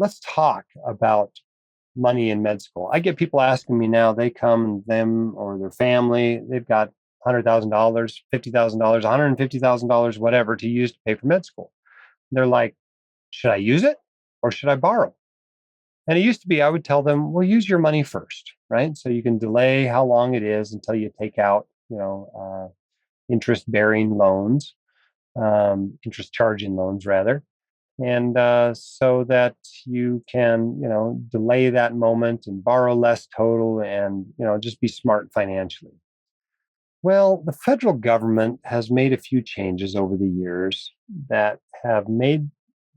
let's talk about money in med school. I get people asking me now, they come, them or their family, they've got $100,000, $50,000, $150,000, whatever to use to pay for med school. They're like, should I use it or should I borrow? And it used to be, I would tell them, well, use your money first, right? So you can delay how long it is until you take out, interest bearing loans, interest charging loans rather. And so that you can, delay that moment and borrow less total and, just be smart financially. Well, the federal government has made a few changes over the years that have made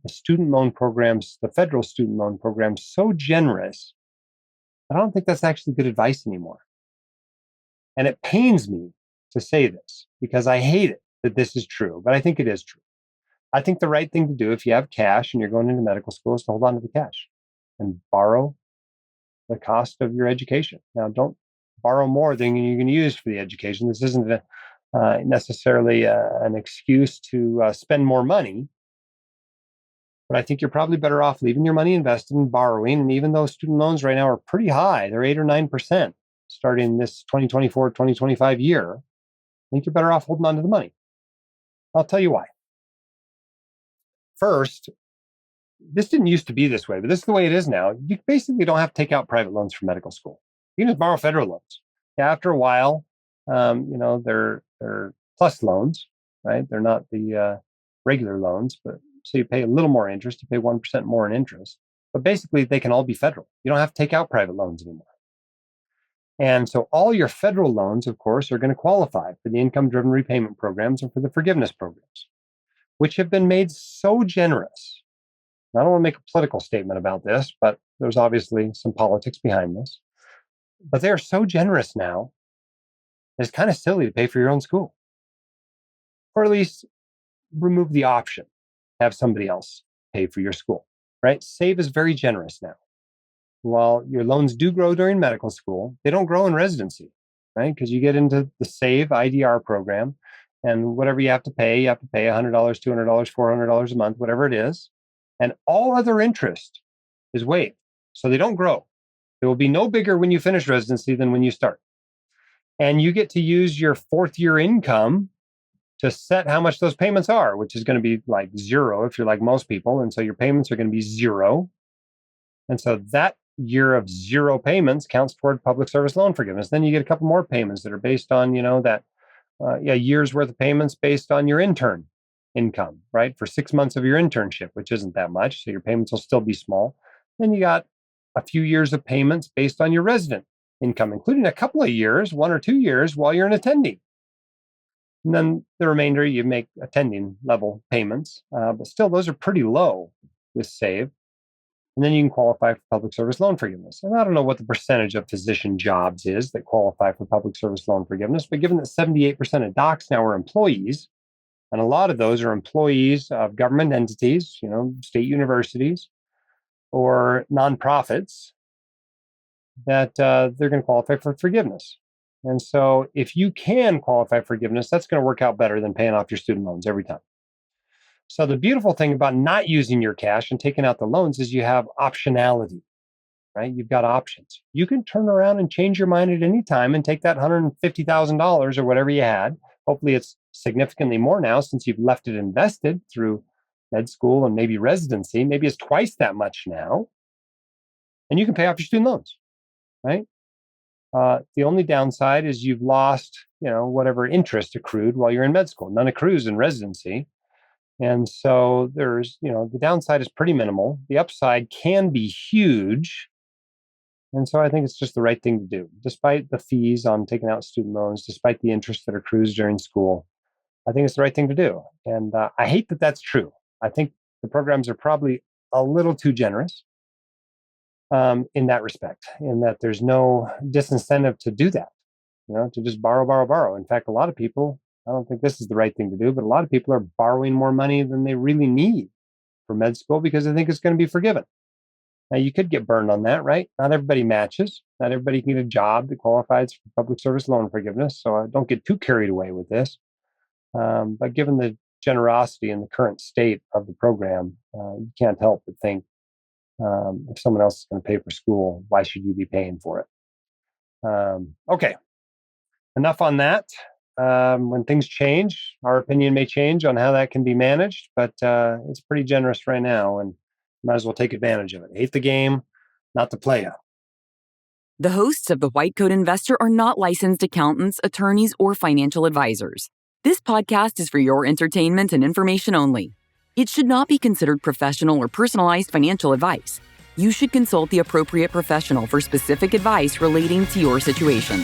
the federal student loan programs so generous. I don't think that's actually good advice anymore. And it pains me to say this because I hate it that this is true, but I think it is true. I think the right thing to do if you have cash and you're going into medical school is to hold on to the cash and borrow the cost of your education. Now, don't borrow more than you're going to use for the education. This isn't necessarily an excuse to spend more money, but I think you're probably better off leaving your money invested and borrowing. And even though student loans right now are pretty high, they're 8 or 9% starting this 2024, 2025 year, I think you're better off holding on to the money. I'll tell you why. First, this didn't used to be this way, but this is the way it is now. You basically don't have to take out private loans for medical school. You can just borrow federal loans. Yeah, after a while, they're plus loans, right? They're not the regular loans, but so you pay a little more interest. You pay 1% more in interest, but basically they can all be federal. You don't have to take out private loans anymore. And so all your federal loans, of course, are going to qualify for the income-driven repayment programs and for the forgiveness programs, which have been made so generous. I don't want to make a political statement about this, but there's obviously some politics behind this. But they are so generous now, it's kind of silly to pay for your own school. Or at least remove the option, have somebody else pay for your school, right? SAVE is very generous now. While your loans do grow during medical school, they don't grow in residency, right? Because you get into the SAVE IDR program, and whatever you have to pay $100, $200, $400 a month, whatever it is. And all other interest is waived. So they don't grow. They will be no bigger when you finish residency than when you start. And you get to use your fourth year income to set how much those payments are, which is going to be like zero if you're like most people. And so your payments are going to be zero. And so that year of zero payments counts toward public service loan forgiveness. Then you get a couple more payments that are based on, that year's worth of payments based on your intern income, right? For 6 months of your internship, which isn't that much. So your payments will still be small. Then you got a few years of payments based on your resident income, including a couple of years, 1 or 2 years while you're an attending. And then the remainder, you make attending level payments. But still, those are pretty low with SAVE. And then you can qualify for public service loan forgiveness. And I don't know what the percentage of physician jobs is that qualify for public service loan forgiveness, but given that 78% of docs now are employees, and a lot of those are employees of government entities, state universities or nonprofits, that they're going to qualify for forgiveness. And so if you can qualify for forgiveness, that's going to work out better than paying off your student loans every time. So the beautiful thing about not using your cash and taking out the loans is you have optionality, right? You've got options. You can turn around and change your mind at any time and take that $150,000 or whatever you had. Hopefully it's significantly more now since you've left it invested through med school and maybe residency. Maybe it's twice that much now. And you can pay off your student loans, right? The only downside is you've lost, whatever interest accrued while you're in med school. None accrues in residency. And so there's, the downside is pretty minimal. The upside can be huge. And so I think it's just the right thing to do. Despite the fees on taking out student loans, despite the interest that accrues during school, I think it's the right thing to do. And I hate that that's true. I think the programs are probably a little too generous in that respect, in that there's no disincentive to do that, to just borrow, borrow, borrow. In fact, a lot of people, I don't think this is the right thing to do, but a lot of people are borrowing more money than they really need for med school because they think it's going to be forgiven. Now, you could get burned on that, right? Not everybody matches. Not everybody can get a job that qualifies for public service loan forgiveness. So I don't get too carried away with this. But given the generosity and the current state of the program, you can't help but think If someone else is going to pay for school, why should you be paying for it? Okay, enough on that. When things change, our opinion may change on how that can be managed, but it's pretty generous right now, and might as well take advantage of it. Hate the game, not to play it. The hosts of The White Coat Investor are not licensed accountants, attorneys, or financial advisors. This podcast is for your entertainment and information only. It should not be considered professional or personalized financial advice. You should consult the appropriate professional for specific advice relating to your situation.